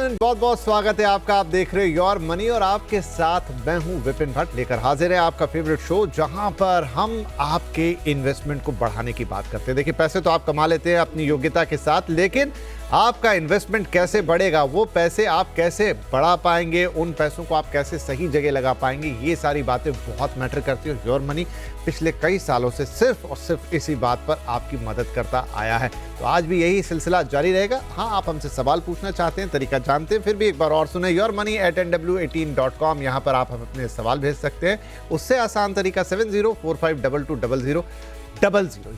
Gentleman, बहुत बहुत स्वागत है आपका। आप देख रहे हो योर मनी और आपके साथ मैं हूं विपिन भट्ट, लेकर हाजिर है आपका फेवरेट शो जहां पर हम आपके इन्वेस्टमेंट को बढ़ाने की बात करते हैं। देखिए, पैसे तो आप कमा लेते हैं अपनी योग्यता के साथ, लेकिन आपका इन्वेस्टमेंट कैसे बढ़ेगा, वो पैसे आप कैसे बढ़ा पाएंगे, उन पैसों को आप कैसे सही जगह लगा पाएंगे, ये सारी बातें बहुत मैटर करती है। योर मनी पिछले कई सालों से सिर्फ और सिर्फ इसी बात पर आपकी मदद करता आया है। तो आज भी यही सिलसिला जारी रहेगा। हाँ, आप हमसे सवाल पूछना चाहते हैं, तरीका जानते हैं, फिर भी एक बार और सुने yourmoney@nw18.com। यहाँ पर आप अपने सवाल भेज सकते हैं। उससे आसान तरीका 7045220000।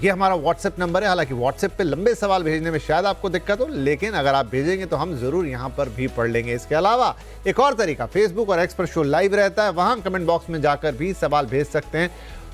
ये हमारा व्हाट्सएप नंबर है। हालांकि व्हाट्सएप पे लंबे सवाल भेजने में शायद आपको दिक्कत हो, लेकिन अगर आप भेजेंगे तो हम जरूर यहाँ पर भी पढ़ लेंगे। इसके अलावा एक और तरीका, फेसबुक और एक्स पर शो लाइव रहता है, वहां कमेंट बॉक्स में जाकर भी सवाल भेज सकते हैं,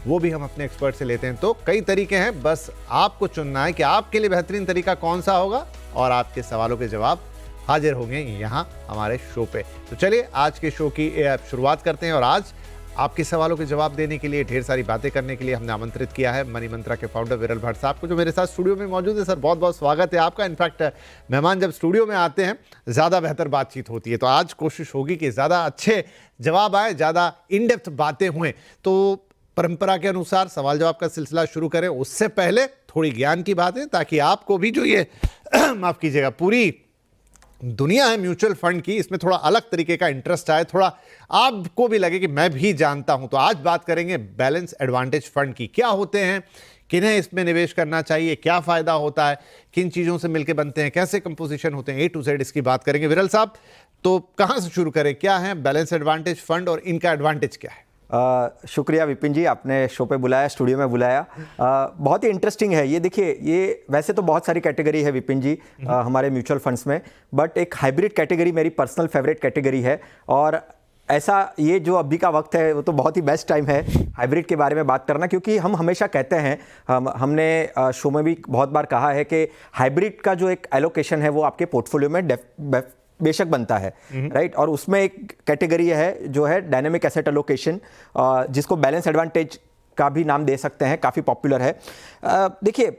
वो भी हम अपने एक्सपर्ट से लेते हैं। तो कई तरीके हैं, बस आपको चुनना है कि आपके लिए बेहतरीन तरीका कौन सा होगा, और आपके सवालों के जवाब हाजिर होंगे यहाँ हमारे शो पे। तो चलिए आज के शो की शुरुआत करते हैं। और आज आपके सवालों के जवाब देने के लिए, ढेर सारी बातें करने के लिए हमने आमंत्रित किया है मनी मंत्रा के फाउंडर विरल भट्ट साहब को, जो मेरे साथ स्टूडियो में मौजूद है। सर, बहुत बहुत स्वागत है आपका। इनफैक्ट मेहमान जब स्टूडियो में आते हैं ज़्यादा बेहतर बातचीत होती है, तो आज कोशिश होगी कि ज़्यादा अच्छे जवाब आए, ज़्यादा इन डेप्थ बातें हुए। तो परंपरा के अनुसार सवाल जवाब का सिलसिला शुरू करें उससे पहले थोड़ी ज्ञान की बातें, ताकि आपको भी जो ये माफ़ कीजिएगा पूरी दुनिया है म्यूचुअल फंड की, इसमें थोड़ा अलग तरीके का इंटरेस्ट आए, थोड़ा आपको भी लगे कि मैं भी जानता हूं। तो आज बात करेंगे बैलेंस एडवांटेज फंड की। क्या होते हैं, किन्हें इसमें निवेश करना चाहिए, क्या फायदा होता है, किन चीज़ों से मिलकर बनते हैं, कैसे कंपोजिशन होते हैं, A to Z इसकी बात करेंगे। विरल साहब, तो कहाँ से शुरू करें, क्या है बैलेंस एडवांटेज फंड और इनका एडवांटेज क्या है? शुक्रिया विपिन जी, आपने शो पे बुलाया, स्टूडियो में बुलाया। बहुत ही इंटरेस्टिंग है ये। देखिए, ये वैसे तो बहुत सारी कैटेगरी है विपिन जी हमारे म्यूचुअल फंड्स में, बट एक हाइब्रिड कैटेगरी मेरी पर्सनल फेवरेट कैटेगरी है। और ऐसा ये जो अभी का वक्त है वो तो बहुत ही बेस्ट टाइम है हाइब्रिड के बारे में बात करना, क्योंकि हम हमेशा कहते हैं, हमने शो में भी बहुत बार कहा है कि हाइब्रिड का जो एक एलोकेशन है वो आपके पोर्टफोलियो में बेशक बनता है, राइट। और उसमें एक कैटेगरी है जो है डायनेमिक एसेट एलोकेशन, जिसको बैलेंस एडवांटेज का भी नाम दे सकते हैं, काफ़ी पॉपुलर है। देखिए,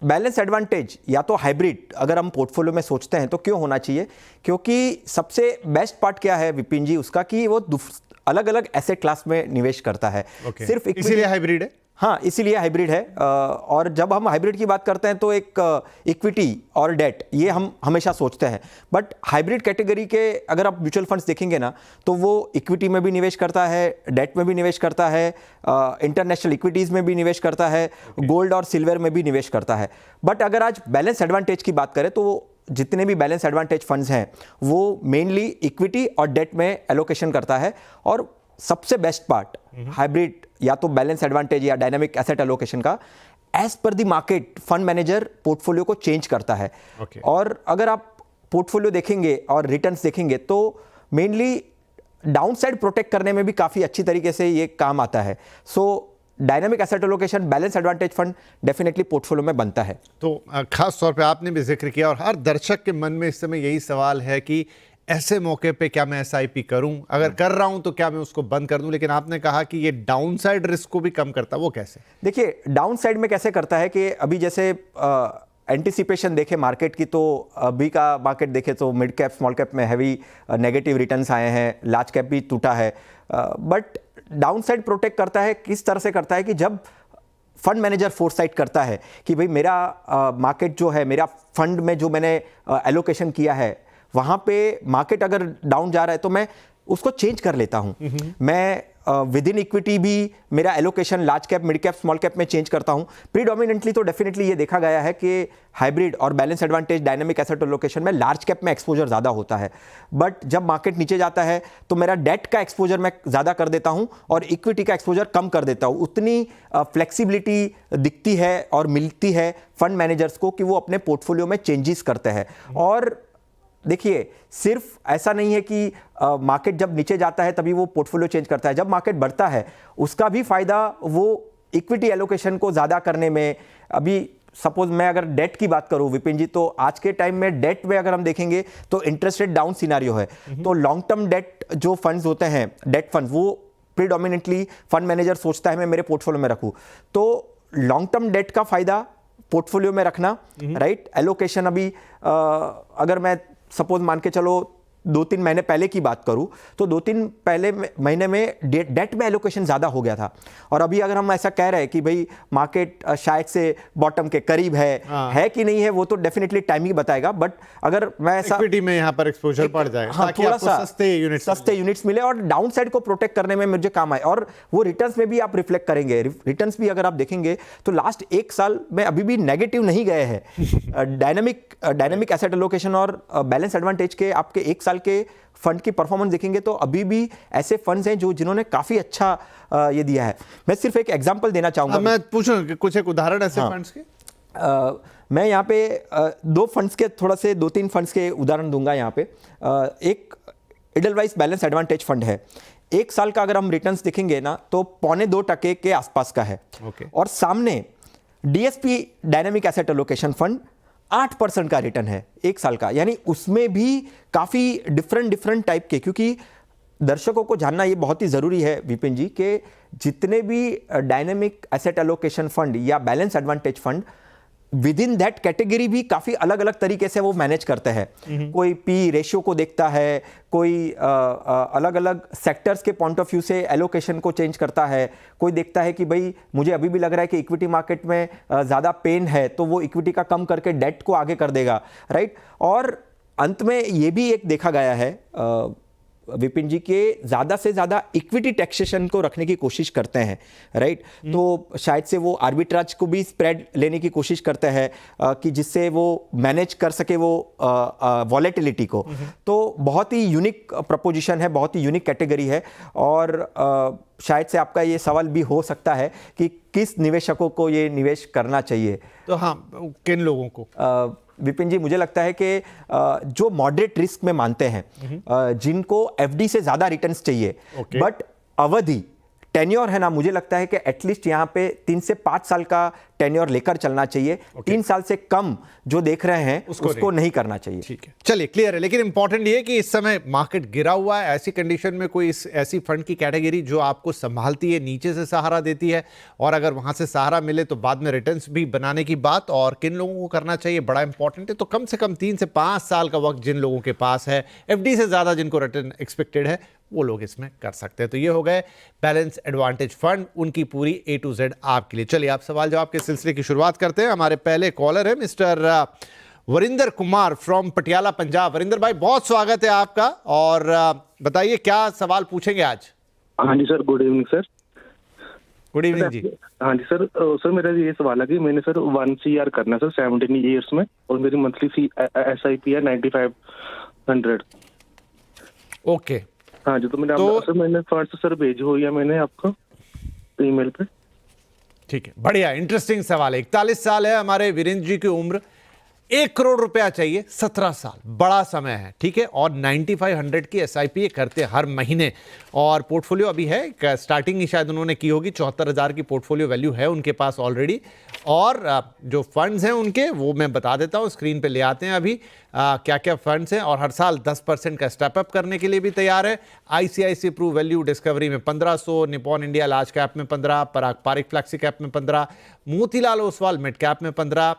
बैलेंस एडवांटेज या तो हाइब्रिड अगर हम पोर्टफोलियो में सोचते हैं तो क्यों होना चाहिए, क्योंकि सबसे बेस्ट पार्ट क्या है विपिन जी उसका, कि वो अलग अलग एसेट क्लास में निवेश करता है। सिर्फ इसीलिए हाइब्रिड है। हाँ, इसीलिए हाइब्रिड है। और जब हम हाइब्रिड की बात करते हैं तो एक इक्विटी और डेट, ये हम हमेशा सोचते हैं, बट हाइब्रिड कैटेगरी के अगर आप म्यूचुअल फंड्स देखेंगे ना, तो वो इक्विटी में भी निवेश करता है, डेट में भी निवेश करता है, इंटरनेशनल इक्विटीज़ में भी निवेश करता है, गोल्ड और सिल्वर में भी निवेश करता है। बट अगर आज बैलेंस एडवांटेज की बात करें तो जितने भी बैलेंस एडवांटेज फंड्स हैं वो मेनली इक्विटी और डेट में एलोकेशन करता है। और सबसे बेस्ट पार्ट हाइब्रिड या तो बैलेंस एडवांटेज या डायनामिक एसेट एलोकेशन का, as per the market fund manager portfolio को चेंज करता है। और अगर आप पोर्टफोलियो देखेंगे और रिटर्न्स देखेंगे तो मेनली डाउनसाइड प्रोटेक्ट करने में भी काफ़ी अच्छी तरीके से ये काम आता है। सो dynamic asset allocation balance advantage fund definitely portfolio में बनता है। तो खास तौर पे आपने भी जिक्र किया, और हर दर्शक के मन में इस समय यही सवाल है कि ऐसे मौके पे क्या मैं SIP करूं, अगर कर रहा हूं तो क्या मैं उसको बंद कर दूं। लेकिन आपने कहा कि ये डाउनसाइड रिस्क को भी कम करता है, वो कैसे? देखिए, डाउनसाइड में कैसे करता है कि अभी जैसे एंटिसिपेशन देखे मार्केट की, तो अभी का मार्केट देखे तो मिड कैप स्मॉल कैप में हैवी नेगेटिव रिटर्न्स आए हैं, लार्ज कैप भी टूटा है। बट डाउनसाइड प्रोटेक्ट करता है किस तरह से करता है कि जब फंड मैनेजर फोरसाइट करता है कि भाई मेरा मार्केट जो है, मेरा फंड में जो मैंने एलोकेशन किया है वहाँ पे मार्केट अगर डाउन जा रहा है तो मैं उसको चेंज कर लेता हूँ। मैं विद इन इक्विटी भी मेरा allocation large cap, mid cap, small cap में चेंज करता हूँ। प्रीडोमिनेंटली तो डेफिनेटली ये देखा गया है कि हाइब्रिड और balance advantage dynamic asset allocation में लार्ज कैप में एक्सपोजर ज़्यादा होता है। बट जब मार्केट नीचे जाता है तो मेरा डेट का एक्सपोजर मैं ज़्यादा कर देता हूँ और इक्विटी का एक्सपोजर कम कर देता हूँ। उतनी फ्लेक्सिबिलिटी दिखती है और मिलती है फंड मैनेजर्स को कि वो अपने पोर्टफोलियो में चेंजेस करते हैं। और देखिए, सिर्फ ऐसा नहीं है कि मार्केट जब नीचे जाता है तभी वो पोर्टफोलियो चेंज करता है, जब मार्केट बढ़ता है उसका भी फायदा वो इक्विटी एलोकेशन को ज़्यादा करने में। अभी सपोज मैं अगर डेट की बात करूं विपिन जी, तो आज के टाइम में डेट में अगर हम देखेंगे तो इंटरेस्ट रेट डाउन सिनारियो है। तो लॉन्ग टर्म डेट जो फंड्स होते हैं, डेट फंड, वो प्रीडोमिनेंटली फंड मैनेजर सोचता है मैं मेरे पोर्टफोलियो में रखूं। तो लॉन्ग टर्म डेट का फायदा पोर्टफोलियो में रखना, राइट। एलोकेशन अभी अगर मैं सपोज मान के चलो 2-3 महीने पहले की बात करूं तो 2-3 महीने में डेट में एलोकेशन ज़्यादा हो गया था, और अभी अगर हम ऐसा कह रहे हैं कि भाई मार्केट शायद से बॉटम के करीब है कि नहीं है, वो तो डेफिनेटली टाइम ही बताएगा। बट अगर मैं ऐसा इक्विटी में यहाँ पर एक्सपोजर बढ़ जाएगा, हाँ, ताकि थोड़ा आपको सा सस्ते यूनिट्स मिले और डाउन साइड को प्रोटेक्ट करने में मुझे काम आए, और वो रिटर्न्स में भी आप रिफ्लेक्ट करेंगे। रिटर्न्स भी अगर आप देखेंगे तो लास्ट 1 साल में अभी भी नेगेटिव नहीं गए हैं। डायनेमिक एसेट एलोकेशन और बैलेंस एडवांटेज के आपके 1 साल के फंड की परफॉर्मेंस देखेंगे तो अभी भी ऐसे फंड्स हैं जिन्होंने काफी अच्छा ये दिया है। मैं सिर्फ एक एग्जांपल देना चाहूंगा। मैं पूछूं कि कुछ एक उदाहरण ऐसे फंड्स के, मैं यहाँ पे 2-3 फंड्स के उदाहरण दूंगा। यहाँ पे एक एडलवाइस बैलेंस एडवांटेज फंड है। 1 साल का अगर हम रिटर्न्स देखेंगे ना तो 0.25% के आसपास का है। और सामने DSP dynamic asset allocation fund 8% का रिटर्न है 1 साल का। यानी उसमें भी काफी डिफरेंट टाइप के, क्योंकि दर्शकों को जानना ये बहुत ही जरूरी है विपिन जी कि जितने भी डायनेमिक एसेट एलोकेशन फंड या balance advantage fund with in that category भी काफी अलग अलग तरीके से वो मैनेज करते हैं। कोई पी रेशियो को देखता है, कोई अलग अलग सेक्टर्स के पॉइंट ऑफ व्यू से एलोकेशन को चेंज करता है, कोई देखता है कि भाई मुझे अभी भी लग रहा है कि इक्विटी मार्केट में ज़्यादा पेन है तो वो इक्विटी का कम करके डेट को आगे कर देगा, राइट। और अंत में ये भी एक देखा गया है विपिन जी के ज़्यादा से ज़्यादा इक्विटी टैक्सेशन को रखने की कोशिश करते हैं, राइट। तो शायद से वो आर्बिट्राज को भी स्प्रेड लेने की कोशिश करते हैं कि जिससे वो मैनेज कर सके वो वॉलेटिलिटी को। तो बहुत ही यूनिक प्रपोजिशन है, बहुत ही यूनिक कैटेगरी है। और शायद से आपका ये सवाल भी हो सकता है कि किस निवेशकों को ये निवेश करना चाहिए। तो हाँ, किन लोगों को? विपिन जी, मुझे लगता है कि जो मॉडरेट रिस्क में मानते हैं, जिनको एफडी से ज्यादा रिटर्न्स चाहिए, बट अवधि टेन्योर है ना, मुझे लगता है कि एटलीस्ट यहाँ पे 3 से 5 साल का टेन्योर लेकर चलना चाहिए। 3 साल से कम जो देख रहे हैं उसको नहीं करना चाहिए। ठीक है, चलिए क्लियर है। लेकिन इंपॉर्टेंट ये है कि इस समय मार्केट गिरा हुआ है, ऐसी कंडीशन में कोई ऐसी फंड की कैटेगरी जो आपको संभालती है, नीचे से सहारा देती है, और अगर वहां से सहारा मिले तो बाद में रिटर्न्स भी बनाने की बात, और किन लोगों को करना चाहिए बड़ा इंपॉर्टेंट है। तो कम से कम 3 से 5 साल का वक्त जिन लोगों के पास है, एफडी से ज्यादा जिनको रिटर्न एक्सपेक्टेड है, वो लोग इसमें कर सकते हैं। तो ये हो गए बैलेंस एडवांटेज फंड, उनकी पूरी A to Z आपके लिए। चलिए आप सवाल जवाब के सिलसिले की शुरुआत करते हैं। हमारे पहले कॉलर है मिस्टर वरिंदर कुमार फ्रॉम पटियाला, पंजाब। वरिंदर भाई, बहुत स्वागत है आपका, और बताइए क्या सवाल पूछेंगे आज? हाँ जी sir, good evening sir. Good evening जी। हाँ जी सर, सर मेरा ये सवाल है कि मैंने सर 1 CR करना है सर 17 ईयर्स में, और मेरी मंथली SIP है 9500। ओके, हाँ जी, तो मैंने फंड्स सर भेजे हो या मैंने आपको ईमेल पे। ठीक है, बढ़िया, इंटरेस्टिंग सवाल है। 41 साल है हमारे वीरेंद्र जी की उम्र, 1 करोड़ रुपया चाहिए, 17 साल, बड़ा समय है, ठीक है। और 9500 की SIP करते हर महीने, और पोर्टफोलियो अभी है, स्टार्टिंग ही शायद उन्होंने की होगी, 74,000 की पोर्टफोलियो वैल्यू है उनके पास ऑलरेडी। और जो फंड्स हैं उनके, वो मैं बता देता हूँ, स्क्रीन पे ले आते हैं अभी क्या क्या फंड्स हैं। और हर साल 10% का स्टेप अप करने के लिए भी तैयार है। ICICI प्रू वैल्यू डिस्कवरी में 1500, निपॉन इंडिया लार्ज कैप में 15, पराग पारिक फ्लैक्सी कैप में 15, मोतीलाल ओसवाल मिड कैप में 15,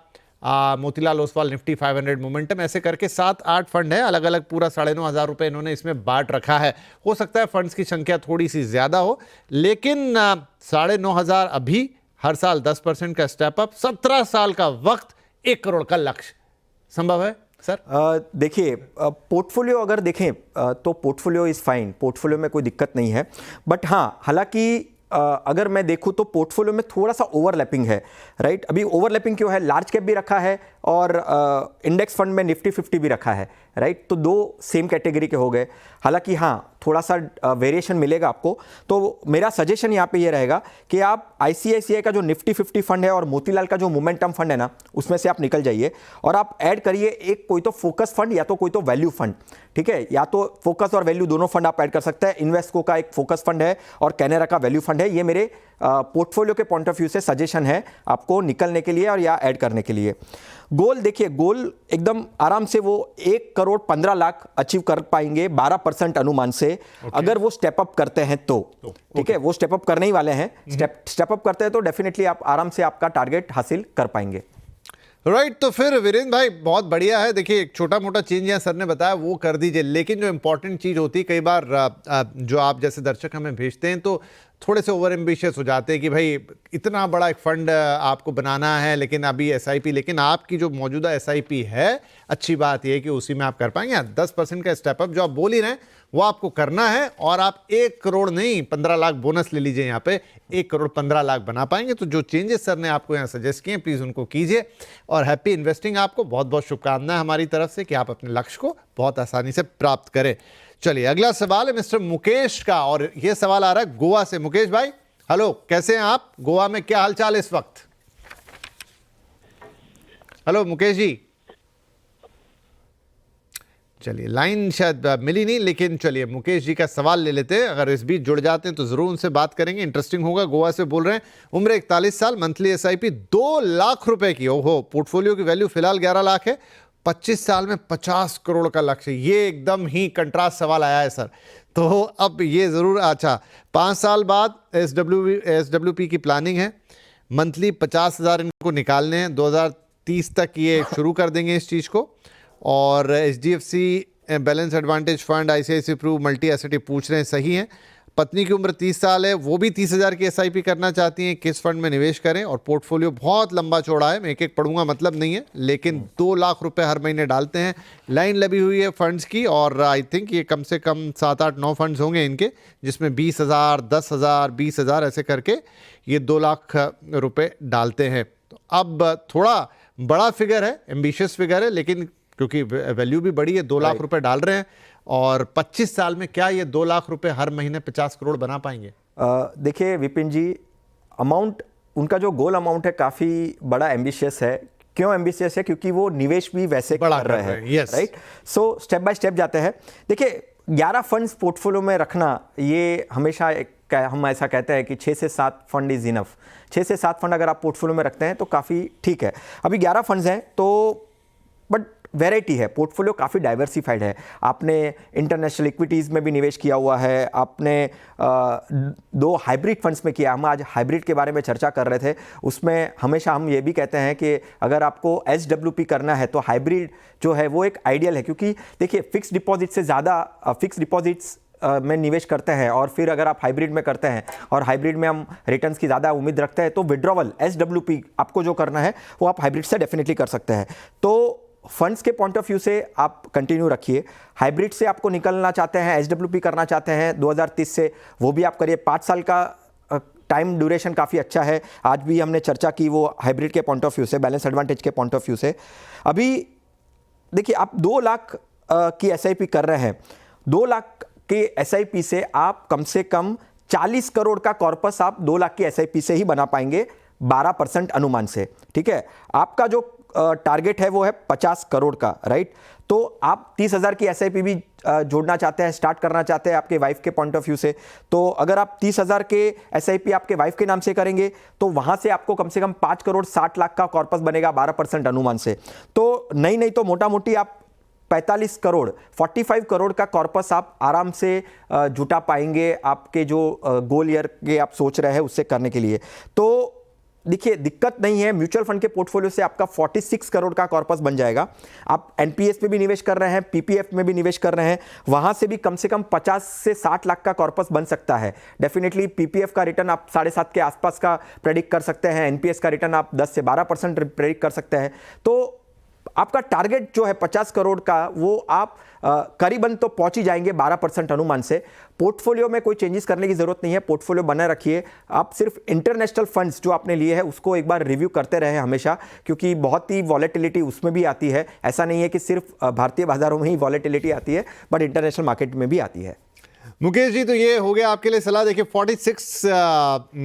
मोतीलाल ओसवाल निफ्टी 500 मोमेंटम, ऐसे करके 7-8 फंड है अलग अलग। पूरा 9,500 रुपए इन्होंने इसमें बांट रखा है। हो सकता है फंड्स की संख्या थोड़ी सी ज्यादा हो, लेकिन 9,500 अभी, हर साल 10% का स्टेप अप, 17 साल का वक्त, 1 करोड़ का लक्ष्य संभव है सर? देखिए, पोर्टफोलियो अगर देखें तो पोर्टफोलियो इज फाइन, पोर्टफोलियो में कोई दिक्कत नहीं है। बट हाँ, हालांकि अगर मैं देखूं तो पोर्टफोलियो में थोड़ा सा ओवरलैपिंग है, राइट। अभी ओवरलैपिंग क्यों है? लार्ज कैप भी रखा है और इंडेक्स फंड में निफ्टी 50 भी रखा है, राइट। तो 2 सेम कैटेगरी के हो गए। हालांकि हाँ, थोड़ा सा वेरिएशन मिलेगा आपको। तो मेरा सजेशन यहाँ पे ये रहेगा कि आप ICICI का जो निफ्टी 50 फंड है और मोतीलाल का जो मोमेंटम फंड है ना, उसमें से आप निकल जाइए और आप ऐड करिए एक कोई तो फोकस फंड या तो कोई तो वैल्यू फंड, ठीक है। या तो फोकस और वैल्यू दोनों फंड आप ऐड कर सकते हैं। इन्वेस्को का एक फोकस फंड है और कैनेरा का वैल्यू फंड है। ये मेरे पोर्टफोलियो के पॉइंट ऑफ व्यू से सजेशन है आपको निकलने के लिए और या ऐड करने के लिए। गोल देखिए, गोल एकदम आराम से वो 1 करोड़ 15 लाख अचीव कर पाएंगे 12% अनुमान से, अगर वो स्टेप अप करते हैं तो ठीक है। वो स्टेप अप करने ही वाले हैं। स्टेप अप करते हैं तो डेफिनेटली आप आराम से आपका टारगेट हासिल कर पाएंगे। राइट तो फिर वीरेंद्र भाई बहुत बढ़िया है। देखिए एक छोटा मोटा चेंज यहाँ सर ने बताया वो कर दीजिए, लेकिन जो इंपॉर्टेंट चीज़ होती है कई बार जो आप जैसे दर्शक हमें भेजते हैं तो थोड़े से ओवर एम्बिशियस हो जाते हैं कि भाई इतना बड़ा एक फंड आपको बनाना है, लेकिन अभी एसआईपी, लेकिन आपकी जो मौजूदा एसआईपी है अच्छी बात यह है कि उसी में आप कर पाएंगे। 10% का स्टेप अप जो आप बोल ही रहे हैं वो आपको करना है, और आप 1 करोड़ नहीं 15 लाख बोनस ले लीजिए, यहाँ पे 1 करोड़ 15 लाख बना पाएंगे। तो जो चेंजेस सर ने आपको यहाँ सजेस्ट किए प्लीज़ उनको कीजिए, और हैप्पी इन्वेस्टिंग। आपको बहुत बहुत शुभकामनाएं हमारी तरफ से कि आप अपने लक्ष्य को बहुत आसानी से प्राप्त करें। चलिए अगला सवाल है मिस्टर मुकेश का, और यह सवाल आ रहा है गोवा से। मुकेश भाई हेलो, कैसे हैं आप? गोवा में क्या हालचाल इस वक्त? हेलो मुकेश जी। चलिए लाइन शायद मिली नहीं, लेकिन चलिए मुकेश जी का सवाल ले लेते हैं। अगर इस बीच जुड़ जाते हैं तो जरूर उनसे बात करेंगे, इंटरेस्टिंग होगा। गोवा से बोल रहे हैं, उम्र 41 साल, मंथली एसआईपी 2 लाख रुपए की। ओहो, पोर्टफोलियो की वैल्यू फिलहाल 11 लाख है, 25 साल में 50 करोड़ का लक्ष्य। ये एकदम ही कंट्रास्ट सवाल आया है सर, तो अब ये जरूर अच्छा 5 साल बाद एसडब्ल्यूपी की प्लानिंग है, मंथली 50,000 इनको निकालने हैं, 2030 तक ये शुरू कर देंगे इस चीज़ को। और HDFC balance advantage fund, ICICI Pru multi asset पूछ रहे हैं, सही है। पत्नी की उम्र 30 साल है, वो भी 30,000 की एसआईपी करना चाहती हैं, किस फंड में निवेश करें। और पोर्टफोलियो बहुत लंबा चौड़ा है, मैं एक एक पढ़ूंगा मतलब नहीं है, लेकिन 2 लाख रुपए हर महीने डालते हैं। लाइन लगी हुई है फंड्स की, और आई थिंक ये कम से कम 7, 8, 9 फंड्स होंगे इनके, जिसमें 20,000, 10,000, 20,000 ऐसे करके ये 2 लाख रुपए डालते हैं। तो अब थोड़ा बड़ा फिगर है, एम्बिशियस फिगर है, लेकिन क्योंकि वैल्यू भी बड़ी है, 2 लाख रुपए डाल रहे हैं, और 25 साल में क्या ये 2 लाख रुपए हर महीने 50 करोड़ बना पाएंगे? देखिए विपिन जी, अमाउंट उनका जो गोल अमाउंट है काफ़ी बड़ा एम्बिशियस है। क्यों एम्बिशियस है? क्योंकि वो निवेश भी वैसे कर रहे हैं, right. So step by step जाते हैं। देखिए 11 फंड्स पोर्टफोलियो में रखना, ये हमेशा हम ऐसा कहते हैं कि 6 से 7 फंड इज इनफ। 6 से 7 फंड अगर आप पोर्टफोलियो में रखते हैं तो काफ़ी ठीक है। अभी 11 फंड्स हैं तो बट वैरायटी है, पोर्टफोलियो काफ़ी डाइवर्सिफाइड है। आपने इंटरनेशनल इक्विटीज़ में भी निवेश किया हुआ है, आपने 2 हाइब्रिड फंड्स में किया। हम आज हाइब्रिड के बारे में चर्चा कर रहे थे, उसमें हमेशा हम ये भी कहते हैं कि अगर आपको एसडब्ल्यूपी करना है तो हाइब्रिड जो है वो एक आइडियल है, क्योंकि देखिए फिक्स डिपॉजिट से ज़्यादा फिक्स डिपॉजिट्स में निवेश करते हैं, और फिर अगर आप हाइब्रिड में करते हैं और हाइब्रिड में हम रिटर्न्स की ज़्यादा उम्मीद रखते हैं, तो विड्रॉवल एसडब्ल्यूपी आपको जो करना है वो आप हाइब्रिड से डेफिनेटली कर सकते हैं। तो फंड्स के पॉइंट ऑफ व्यू से आप कंटिन्यू रखिए। हाइब्रिड से आपको निकलना चाहते हैं, एसडब्ल्यूपी करना चाहते हैं 2030 से, वो भी आप करिए। 5 साल का टाइम ड्यूरेशन काफ़ी अच्छा है। आज भी हमने चर्चा की वो हाइब्रिड के पॉइंट ऑफ व्यू से, बैलेंस एडवांटेज के पॉइंट ऑफ व्यू से। अभी देखिए आप 2 लाख की एसआईपी कर रहे हैं, 2 लाख के एसआईपी से आप कम से कम 40 करोड़ का कॉर्पस आप 2 लाख की एसआईपी से ही बना पाएंगे 12% अनुमान से, ठीक है। आपका जो टारगेट है वो है 50 करोड़ का, राइट। तो आप 30,000 की एसआईपी भी जोड़ना चाहते हैं, स्टार्ट करना चाहते हैं आपके वाइफ के पॉइंट ऑफ व्यू से, तो अगर आप 30,000 के एसआईपी आपके वाइफ के नाम से करेंगे तो वहां से आपको कम से कम 5 करोड़ 60 लाख का कॉर्पस बनेगा 12% अनुमान से। तो नहीं तो मोटा मोटी आप 45 करोड़ 45 करोड़ का कॉर्पस आप आराम से जुटा पाएंगे आपके जो गोल ईयर के आप सोच रहे हैं उससे करने के लिए। तो देखिए दिक्कत नहीं है, म्यूचुअल फंड के पोर्टफोलियो से आपका 46 करोड़ का कॉर्पस बन जाएगा। आप एनपीएस पे भी निवेश कर रहे हैं, पीपीएफ में भी निवेश कर रहे हैं, वहां से भी कम से कम 50 से 60 लाख का कॉर्पस बन सकता है। डेफिनेटली पीपीएफ का रिटर्न आप 7.5 के आसपास का प्रेडिक्ट कर सकते हैं, एनपीएस का रिटर्न आप 10 से 12% प्रेडिक्ट कर सकते हैं। तो आपका टारगेट जो है 50 करोड़ का, वो आप करीबन तो पहुंच ही जाएंगे 12% अनुमान से। पोर्टफोलियो में कोई चेंजेस करने की जरूरत नहीं है, पोर्टफोलियो बनाए रखिए। आप सिर्फ इंटरनेशनल फंड्स जो आपने लिए हैं उसको एक बार रिव्यू करते रहे हमेशा, क्योंकि बहुत ही वॉलेटिलिटी उसमें भी आती है। ऐसा नहीं है कि सिर्फ भारतीय बाजारों में ही वॉलेटिलिटी आती है, बट इंटरनेशनल मार्केट में भी आती है। मुकेश जी, तो ये हो गया आपके लिए सलाह। देखिए 46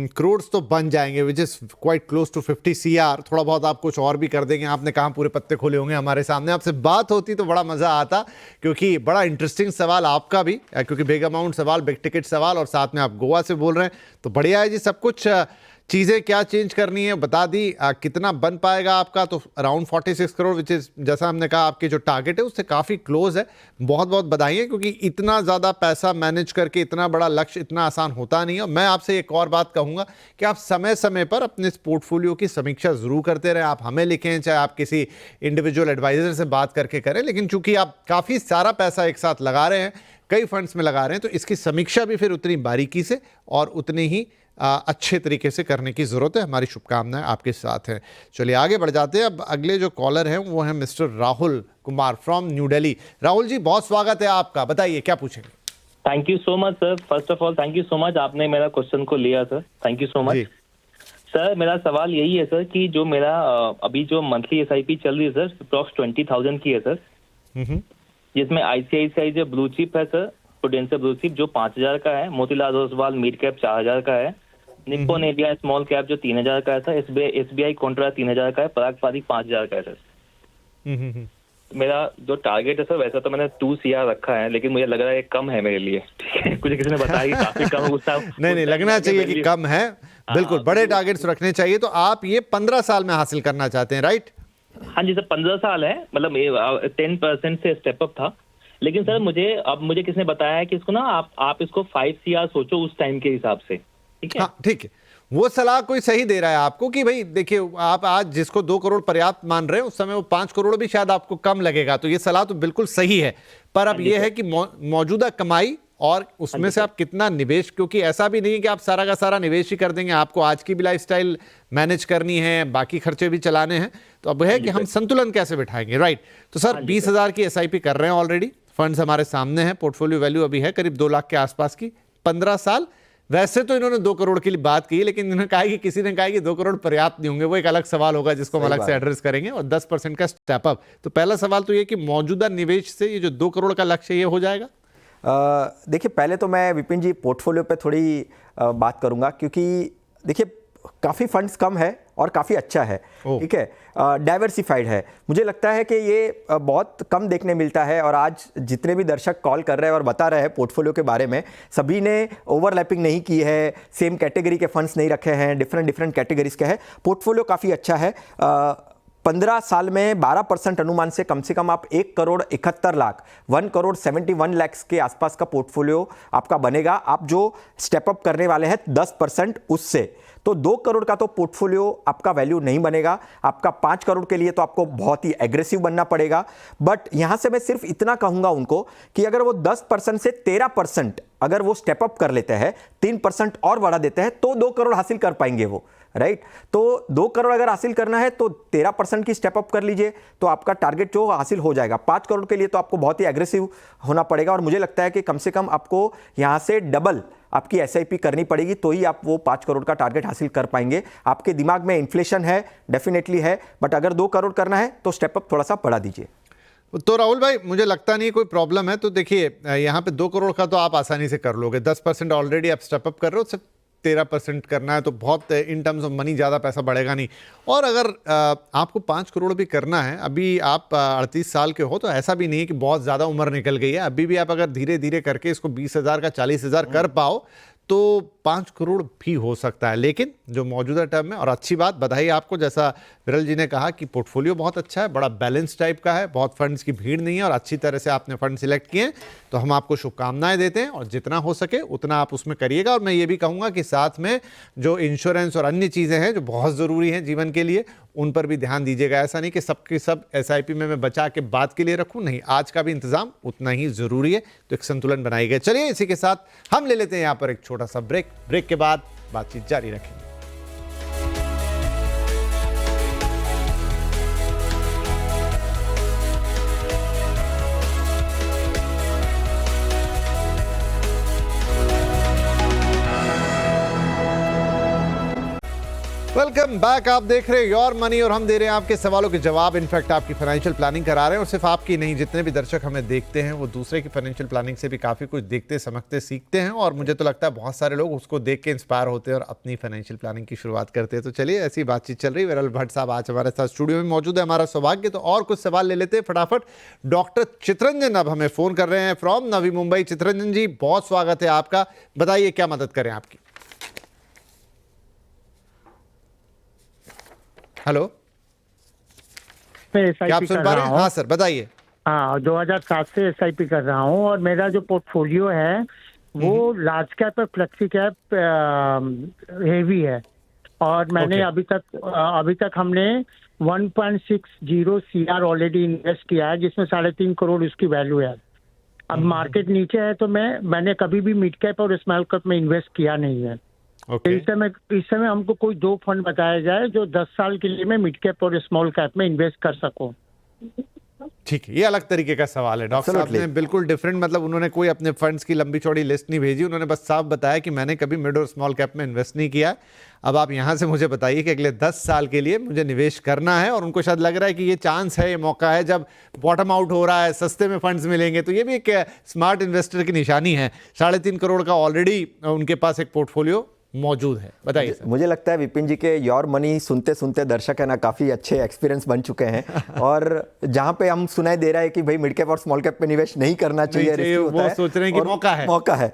करोड़ तो बन जाएंगे, which is quite close to 50 CR। थोड़ा बहुत आप कुछ और भी कर देंगे, आपने कहा पूरे पत्ते खोले होंगे हमारे सामने। आपसे बात होती तो बड़ा मजा आता, क्योंकि बड़ा इंटरेस्टिंग सवाल आपका भी, क्योंकि बिग अमाउंट सवाल, बिग टिकट सवाल, और साथ में आप गोवा से बोल रहे हैं, तो बढ़िया है जी सब कुछ। चीज़ें क्या चेंज करनी है बता दी। कितना बन पाएगा आपका, तो अराउंड 46 करोड़ विच इज जैसा हमने कहा आपके जो टारगेट है उससे काफ़ी क्लोज है। बहुत बहुत बधाई है, क्योंकि इतना ज़्यादा पैसा मैनेज करके इतना बड़ा लक्ष्य इतना आसान होता नहीं है। मैं आपसे एक और बात कहूँगा कि आप समय समय पर अपने इस पोर्टफोलियो की समीक्षा ज़रूर करते रहें। आप हमें लिखें, चाहे आप किसी इंडिविजुअल एडवाइजर से बात करके करें, लेकिन चूंकि आप काफ़ी सारा पैसा एक साथ लगा रहे हैं, कई फंड्स में लगा रहे हैं, तो इसकी समीक्षा भी फिर उतनी बारीकी से और उतनी ही अच्छे तरीके से करने की ज़रूरत है। हमारी शुभकामनाएं आपके साथ हैं। चलिए आगे बढ़ जाते हैं। अब अगले जो कॉलर हैं वो हैं मिस्टर राहुल कुमार फ्रॉम न्यू दिल्ली। राहुल जी, बहुत स्वागत है आपका, बताइए क्या पूछेंगे। Thank you so much sir. First of all thank you so much, आपने मेरा क्वेश्चन को लिया sir, thank you so much. Sir मेरा सवाल यही है सर कि जो मेरा अभी जो मंथली एसआईपी चल रही है सर, अप्रॉक्स 20,000 की है सर, जिसमें आईसीआईसीआई जो ब्लू चिप है सर, प्रूडेंशियल ब्लू चिप जो 5,000 का है, मोतीलाल ओसवाल मिड कैप 4,000 का है, निप्पॉन एबीआई स्मॉल कैप जो 3,000 का है सर, एसबीआई कॉन्ट्रा 3,000 का है, पराग पारिक 5,000 का है सर। मेरा जो टारगेट है सर, वैसा तो मैंने 2 CR रखा है, लेकिन मुझे लग रहा है कम है मेरे लिए। ठीक है, कुछ किसी ने बताया कि काफी कम है गुस्सा। नहीं, लगना चाहिए कि कम है। बिल्कुल, बड़े टारगेट्स रखने चाहिए। तो आप ये 15 साल में हासिल करना चाहते हैं, राइट? हाँ जी सर, 15 साल है, मतलब 10% से स्टेप अप था। लेकिन सर मुझे किसने बताया है कि इसको ना आप इसको 5 CR सोचो उस टाइम के हिसाब से, ठीक है? हाँ ठीक है, वो सलाह कोई सही दे रहा है आपको कि भाई देखिए, आप आज जिसको 2 करोड़ पर्याप्त मान रहे हैं, उस समय वो 5 करोड़ भी शायद आपको कम लगेगा। तो ये सलाह तो बिल्कुल सही है, पर अब ये है कि मौजूदा कमाई और उसमें से आप कितना निवेश, क्योंकि ऐसा भी नहीं है कि आप सारा का सारा निवेश ही कर देंगे। आपको आज की भी लाइफस्टाइल मैनेज करनी है, बाकी खर्चे भी चलाने हैं। तो अब है कि हम संतुलन कैसे बिठाएंगे, राइट? तो सर 20,000 की एसआईपी कर रहे हैं ऑलरेडी, फंड्स हमारे सामने हैं, पोर्टफोलियो वैल्यू अभी है करीब 2 लाख के आसपास की, 15 साल। वैसे तो इन्होंने 2 करोड़ की बात की, लेकिन इन्होंने कहा कि किसी ने कहा कि 2 करोड़ पर्याप्त नहीं होंगे, वो एक अलग सवाल होगा जिसको हम अलग से एड्रेस करेंगे। और 10% का स्टेप अप। तो पहला सवाल तो ये कि मौजूदा निवेश से ये जो 2 करोड़ का लक्ष्य ये हो जाएगा? देखिए, पहले तो मैं विपिन जी पोर्टफोलियो पे थोड़ी बात करूंगा, क्योंकि देखिए काफ़ी फंड्स कम है और काफ़ी अच्छा है, ठीक है, डाइवर्सिफाइड है। मुझे लगता है कि ये बहुत कम देखने मिलता है। और आज जितने भी दर्शक कॉल कर रहे हैं और बता रहे हैं पोर्टफोलियो के बारे में, सभी ने ओवरलैपिंग नहीं की है, सेम कैटेगरी के फंड्स नहीं रखे हैं, डिफरेंट कैटेगरीज के हैं। पोर्टफोलियो काफ़ी अच्छा है। 15 साल में 12% अनुमान से कम आप 1 करोड़ 71 लाख 1 करोड़ 71 लाख के आसपास का पोर्टफोलियो आपका बनेगा। आप जो स्टेप अप करने वाले हैं 10% उससे, तो 2 करोड़ का तो पोर्टफोलियो आपका वैल्यू नहीं बनेगा। आपका 5 करोड़ के लिए तो आपको बहुत ही एग्रेसिव बनना पड़ेगा। बट यहां से मैं सिर्फ इतना कहूंगा उनको कि अगर वो 10% से 13% अगर वो स्टेप अप कर लेते हैं, 3% और बढ़ा देते हैं, तो 2 करोड़ हासिल कर पाएंगे वो, राइट? तो 2 करोड़ अगर हासिल करना है तो 13% की स्टेप अप कर लीजिए, तो आपका टारगेट जो हासिल हो जाएगा। 5 करोड़ के लिए तो आपको बहुत ही एग्रेसिव होना पड़ेगा। और मुझे लगता है कि कम से कम आपको यहां से डबल आपकी एसआईपी करनी पड़ेगी, तो ही आप वो 5 करोड़ का टारगेट हासिल कर पाएंगे। आपके दिमाग में इन्फ्लेशन है, डेफिनेटली है, बट अगर 2 करोड़ करना है तो स्टेप अप थोड़ा सा बढ़ा दीजिए। तो राहुल भाई, मुझे लगता नहीं कोई प्रॉब्लम है। तो देखिए, यहाँ पे 2 करोड़ का तो आप आसानी से कर लोगे। 10% ऑलरेडी आप स्टेप अप कर रहे हो, सिर्फ 13% करना है, तो बहुत इन टर्म्स ऑफ मनी ज़्यादा पैसा बढ़ेगा नहीं। और अगर आपको 5 करोड़ भी करना है, अभी आप 38 साल के हो, तो ऐसा भी नहीं है कि बहुत ज़्यादा उम्र निकल गई है। अभी भी आप अगर धीरे धीरे करके इसको 20,000 का 40,000 कर पाओ तो 5 करोड़ भी हो सकता है। लेकिन जो मौजूदा टर्म में, और अच्छी बात, बधाई आपको, जैसा विरल जी ने कहा कि पोर्टफोलियो बहुत अच्छा है, बड़ा बैलेंस टाइप का है, बहुत फंड्स की भीड़ नहीं है और अच्छी तरह से आपने फंड सिलेक्ट किए हैं। तो हम आपको शुभकामनाएं देते हैं और जितना हो सके उतना आप उसमें करिएगा। और मैं ये भी कहूँगा कि साथ में जो इंश्योरेंस और अन्य चीज़ें हैं जो बहुत ज़रूरी हैं जीवन के लिए, उन पर भी ध्यान दीजिएगा। ऐसा नहीं कि सबके सब एसआईपी में मैं बचा के बाद के लिए रखूं, नहीं, आज का भी इंतजाम उतना ही ज़रूरी है। तो एक संतुलन बनाइएगा। चलिए इसी के साथ हम ले लेते हैं यहाँ पर एक छोटा सा ब्रेक के बाद बातचीत जारी रखेंगे। Welcome back. आप देख रहे हैं योर मनी और हम दे रहे हैं आपके सवालों के जवाब। इनफैक्ट आपकी फाइनेंशियल प्लानिंग करा रहे हैं, और सिर्फ आपकी नहीं, जितने भी दर्शक हमें देखते हैं वो दूसरे की फाइनेंशियल प्लानिंग से भी काफ़ी कुछ देखते, समझते, सीखते हैं। और मुझे तो लगता है बहुत सारे लोग उसको देख के इंस्पायर होते हैं और अपनी फाइनेंशियल प्लानिंग की शुरुआत करते हैं। तो चलिए, ऐसी बातचीत चल रही है। विरल भट्ट साहब आज हमारे साथ स्टूडियो में मौजूद है, हमारा सौभाग्य। तो और कुछ सवाल ले लेते हैं फटाफट। डॉक्टर चित्रंजन अब हमें फ़ोन कर रहे हैं फ्रॉम नवी मुंबई। चित्रंजन जी, बहुत स्वागत है आपका, बताइए क्या मदद करें आपकी। हेलो, मैं क्या आप SIP सुन कर पा रहे रहा हैं? हूँ। हाँ सर, बताइए। हाँ, 2007 से SIP कर रहा हूँ और मेरा जो पोर्टफोलियो है वो लार्ज कैप और फ्लेक्सी कैप हेवी है। और मैंने ओके। अभी तक हमने 1.60 CR ऑलरेडी इन्वेस्ट किया है, जिसमें 3.5 करोड़ उसकी वैल्यू है। अब मार्केट नीचे है तो मैंने कभी भी मिड कैप और स्मॉल कैप में इन्वेस्ट किया नहीं है। तो ओके, इस समय हमको कोई 2 फंड बताया जाए जो 10 साल के लिए मैं मिड कैप और स्मॉल कैप में इन्वेस्ट कर सकूं। ठीक है, ये अलग तरीके का सवाल है। डॉक्टर साहब Absolutely. ने बिल्कुल डिफरेंट, मतलब उन्होंने कोई अपने फंड्स की लंबी चौड़ी लिस्ट नहीं भेजी, उन्होंने बस साफ बताया कि मैंने कभी मिड और स्मॉल कैप में इन्वेस्ट नहीं किया। अब आप यहां से मुझे बताइए कि अगले 10 साल के लिए मुझे निवेश करना है, और उनको शायद लग रहा है कि ये चांस है, ये मौका है, जब बॉटम आउट हो रहा है, सस्ते में फंड्स मिलेंगे, तो ये भी एक स्मार्ट इन्वेस्टर की निशानी है। 3.5 करोड़ का ऑलरेडी उनके पास एक पोर्टफोलियो मौजूद है। बताइए सर। मुझे लगता है विपिन जी के योर मनी सुनते सुनते दर्शक है ना काफ़ी अच्छे एक्सपीरियंस बन चुके हैं और जहां पे हम सुनाई दे रहा है कि भाई मिड कैप और स्मॉल कैप पे निवेश नहीं करना चाहिए, नहीं चाहिए, risky होता वो है, सोच रहे हैं कि और मौका है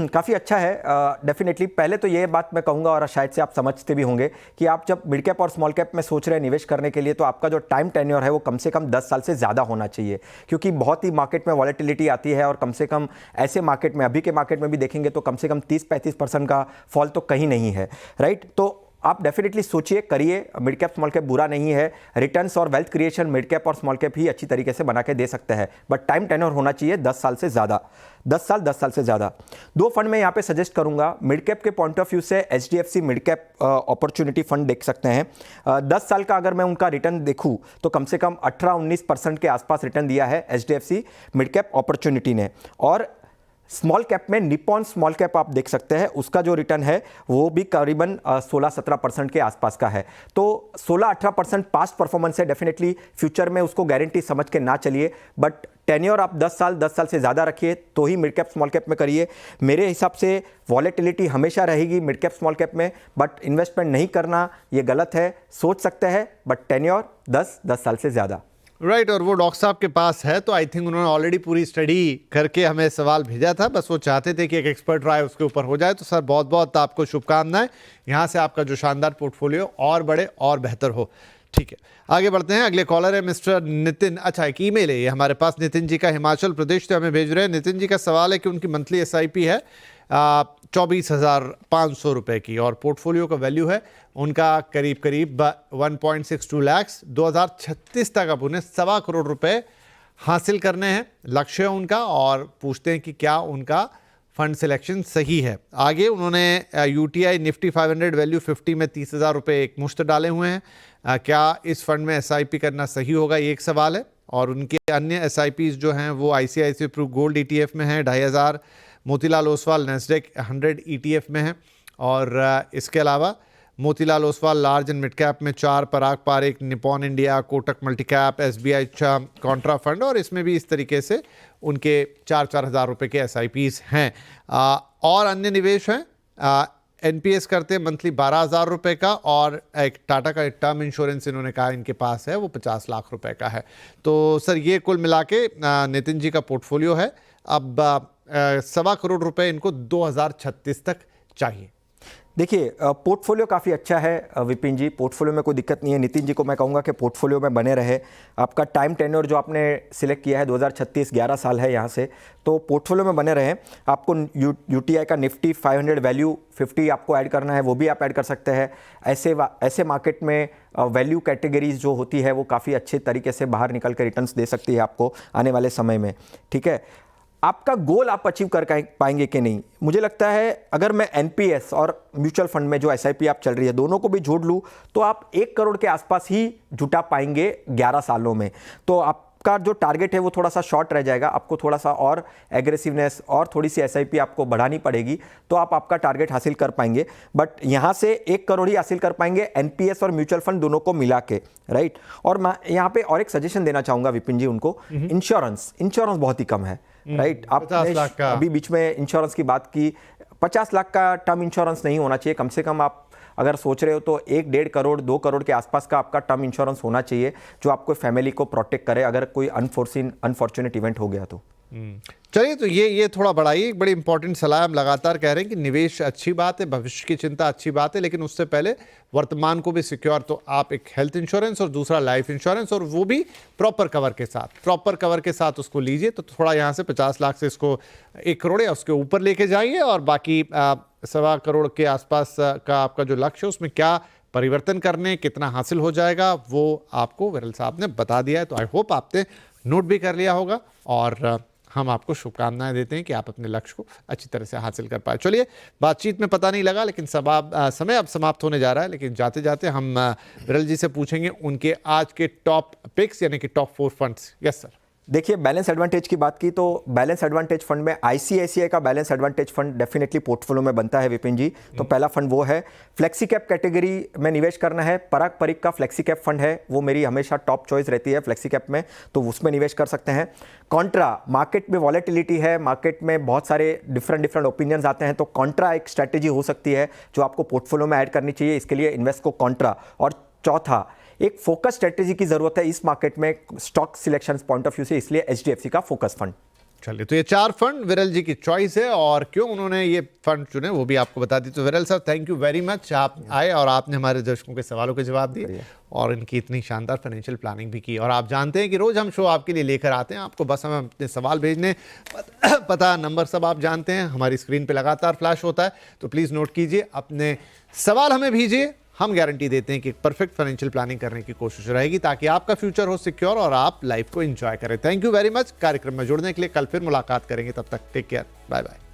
काफ़ी अच्छा है। डेफिनेटली पहले तो ये बात मैं कहूँगा और शायद से आप समझते भी होंगे कि आप जब मिड कैप और स्मॉल कैप में सोच रहे हैं निवेश करने के लिए, तो आपका जो टाइम टेन्योर है वो कम से कम 10 साल से ज़्यादा होना चाहिए, क्योंकि बहुत ही मार्केट में वॉलेटिलिटी आती है और कम से कम ऐसे मार्केट में, अभी के मार्केट में भी देखेंगे तो कम से कम 30-35% का फॉल तो कहीं नहीं है, राइट। तो आप डेफिनेटली सोचिए, करिए। मिड कैप स्मॉल कैप बुरा नहीं है, रिटर्न्स और वेल्थ क्रिएशन मिड कैप और स्मॉल कैप ही अच्छी तरीके से बना के दे सकते हैं, बट टाइम टेन्योर होना चाहिए 10 साल से ज़्यादा, 10 साल से ज़्यादा। 2 फंड में यहाँ पे सजेस्ट करूंगा। मिड कैप के पॉइंट ऑफ व्यू से HDFC mid cap opportunity fund देख सकते हैं। 10 साल का अगर मैं उनका रिटर्न देखूँ तो कम से कम 18-19% के आसपास रिटर्न दिया है HDFC मिड कैप अपॉर्चुनिटी ने। और स्मॉल कैप में निपॉन स्मॉल कैप आप देख सकते हैं, उसका जो रिटर्न है वो भी करीबन 16-17% के आसपास का है। तो 16-18% पास्ट परफॉर्मेंस है, डेफिनेटली फ्यूचर में उसको गारंटी समझ के ना चलिए, बट टेन्योर आप 10 साल से ज़्यादा रखिए तो ही मिड कैप स्मॉल कैप में करिए। मेरे हिसाब से वॉलेटिलिटी हमेशा रहेगी मिड कैप स्मॉल कैप में, बट इन्वेस्टमेंट नहीं करना ये गलत है। सोच सकते हैं बट टेन्योर 10 साल से ज़्यादा। राइट, और वो डॉक्टर साहब के पास है, तो आई थिंक उन्होंने ऑलरेडी पूरी स्टडी करके हमें सवाल भेजा था, बस वो चाहते थे कि एक एक्सपर्ट राय उसके ऊपर हो जाए। तो सर बहुत बहुत आपको शुभकामनाएं, यहाँ से आपका जो शानदार पोर्टफोलियो और बढ़े और बेहतर हो। ठीक है, आगे बढ़ते हैं। अगले कॉलर है मिस्टर नितिन। अच्छा, एक ईमेल है ये हमारे पास नितिन जी का, हिमाचल प्रदेश से हमें भेज रहे हैं। नितिन जी का सवाल है कि उनकी मंथली SIP है 24,500 रुपए की, और पोर्टफोलियो का वैल्यू है उनका करीब 1.62 लाख। 2036 तक अब उन्हें 2.25 करोड़ रुपए हासिल करने हैं, लक्ष्य है उनका, और पूछते हैं कि क्या उनका फंड सिलेक्शन सही है। आगे उन्होंने UTI निफ्टी 500 वैल्यू 50 में 30,000 रुपये एक मुश्त डाले हुए हैं। क्या इस फंड में SIP करना सही होगा, ये एक सवाल है। और उनके अन्य SIPs जो हैं वो ICICI प्रू गोल्ड ETF में हैं 2,500, मोतीलाल ओसवाल नेस्डेक 100 ETF में हैं, और इसके अलावा Motilal Oswal large and mid cap में 4, Parag Parikh Nippon India, Kotak multi cap, SBI contra fund, और इसमें भी इस तरीके से उनके 4-4 हज़ार रुपये के SIPs हैं। और अन्य निवेश हैं, NPS करते हैं मंथली 12,000 रुपये का, और एक टाटा का टर्म इंश्योरेंस इन्होंने कहा इनके पास है वो 50 लाख रुपए का है। तो सर ये कुल मिला के नितिन जी का पोर्टफोलियो है। अब 2.25 करोड़ रुपए इनको 2036 तक चाहिए। देखिए, पोर्टफोलियो काफ़ी अच्छा है विपिन जी, पोर्टफोलियो में कोई दिक्कत नहीं है। नितिन जी को मैं कहूँगा कि पोर्टफोलियो में बने रहे। आपका टाइम टेन्योर जो आपने सिलेक्ट किया है 2036, 11 साल है यहाँ से, तो पोर्टफोलियो में बने रहे। आपको UTI का निफ्टी 500 वैल्यू 50 आपको ऐड करना है, वो भी आप ऐड कर सकते हैं। ऐसे मार्केट में वैल्यू कैटेगरीज जो होती है वो काफ़ी अच्छे तरीके से बाहर निकल कर रिटर्न्स दे सकती है आपको आने वाले समय में। ठीक है, आपका गोल आप अचीव कर पाएंगे कि नहीं, मुझे लगता है अगर मैं NPS और म्यूचुअल फंड में जो SIP आप चल रही है दोनों को भी जोड़ लूँ तो आप 1 करोड़ के आसपास ही जुटा पाएंगे 11 सालों में। तो आपका जो टारगेट है वो थोड़ा सा शॉर्ट रह जाएगा, आपको थोड़ा सा और एग्रेसिवनेस और थोड़ी सी SIP आपको बढ़ानी पड़ेगी, तो आप आपका टारगेट हासिल कर पाएंगे। बट यहाँ से 1 करोड़ ही हासिल कर पाएंगे NPS और म्यूचुअल फंड दोनों को मिला के, राइट। और मैं यहाँ पे और एक सजेशन देना चाहूँगा विपिन जी उनको, इंश्योरेंस बहुत ही कम है, राइट। आपने अभी बीच में इंश्योरेंस की बात की, 50 लाख का टर्म इंश्योरेंस नहीं होना चाहिए। कम से कम आप अगर सोच रहे हो तो 1-1.5 करोड़ 2 करोड़ के आसपास का आपका टर्म इंश्योरेंस होना चाहिए, जो आपको फैमिली को प्रोटेक्ट करे अगर कोई अनफॉर्चुनेट इवेंट हो गया तो। चलिए, तो ये थोड़ा बढ़ाइए। एक बड़ी इंपॉर्टेंट सलाह हम लगातार कह रहे हैं कि निवेश अच्छी बात है, भविष्य की चिंता अच्छी बात है, लेकिन उससे पहले वर्तमान को भी सिक्योर, तो आप एक हेल्थ इंश्योरेंस और दूसरा लाइफ इंश्योरेंस, और वो भी प्रॉपर कवर के साथ उसको लीजिए। तो थोड़ा यहाँ से 50 लाख से इसको 1 करोड़ या उसके ऊपर लेके जाइए, और बाकी 1.25 करोड़ के आसपास का आपका जो लक्ष्य है उसमें क्या परिवर्तन करने, कितना हासिल हो जाएगा, वो आपको विरल साहब ने बता दिया है। तो आई होप आपने नोट भी कर लिया होगा, और हम आपको शुभकामनाएं देते हैं कि आप अपने लक्ष्य को अच्छी तरह से हासिल कर पाए। चलिए, बातचीत में पता नहीं लगा, लेकिन समय अब समाप्त होने जा रहा है, लेकिन जाते जाते हम विरल जी से पूछेंगे उनके आज के टॉप पिक्स यानी कि टॉप 4 फंड्स। Yes sir. देखिए, बैलेंस एडवांटेज की बात की तो बैलेंस एडवांटेज फंड में आईसीआईसीआई का balance advantage fund definitely portfolio में बनता है विपिन जी। तो पहला फंड वो है। फ्लेक्सी कैप कैटेगरी में निवेश करना है, पराग परिक का फ्लेक्सी कैप फंड है, वो मेरी हमेशा टॉप चॉइस रहती है फ्लेक्सी कैप में, तो उसमें निवेश कर सकते हैं। कॉन्ट्रा, मार्केट में वॉलेटिलिटी है, मार्केट में बहुत सारे डिफरेंट ओपिनियंस आते हैं, तो कॉन्ट्रा एक स्ट्रैटेजी हो सकती है जो आपको पोर्टफोलियो में ऐड करनी चाहिए। इसके लिए इन्वेस्ट को कॉन्ट्रा। और चौथा, एक फोकस स्ट्रेटेजी की जरूरत है इस मार्केट में stock selection point of view से, इसलिए एचडीएफसी का फोकस फंड। चलिए, तो ये 4 फंड विरल जी की चॉइस है, और क्यों उन्होंने ये फंड चुने वो भी आपको बता दी। तो विरल sir, thank you very much, आप आए और आपने हमारे दर्शकों के सवालों के जवाब दिए और इनकी इतनी शानदार फाइनेंशियल प्लानिंग भी की। और आप जानते हैं कि रोज हम शो आपके लिए लेकर आते हैं, आपको बस हमें अपने सवाल भेजने, पता नंबर सब आप जानते हैं, हमारी स्क्रीन पे लगातार फ्लैश होता है। तो प्लीज़ नोट कीजिए, अपने सवाल हमें भेजिए, हम गारंटी देते हैं कि परफेक्ट फाइनेंशियल प्लानिंग करने की कोशिश रहेगी ताकि आपका फ्यूचर हो सिक्योर और आप लाइफ को एंजॉय करें। Thank you very much. कार्यक्रम में जुड़ने के लिए कल फिर मुलाकात करेंगे, तब तक टेक केयर, बाय बाय।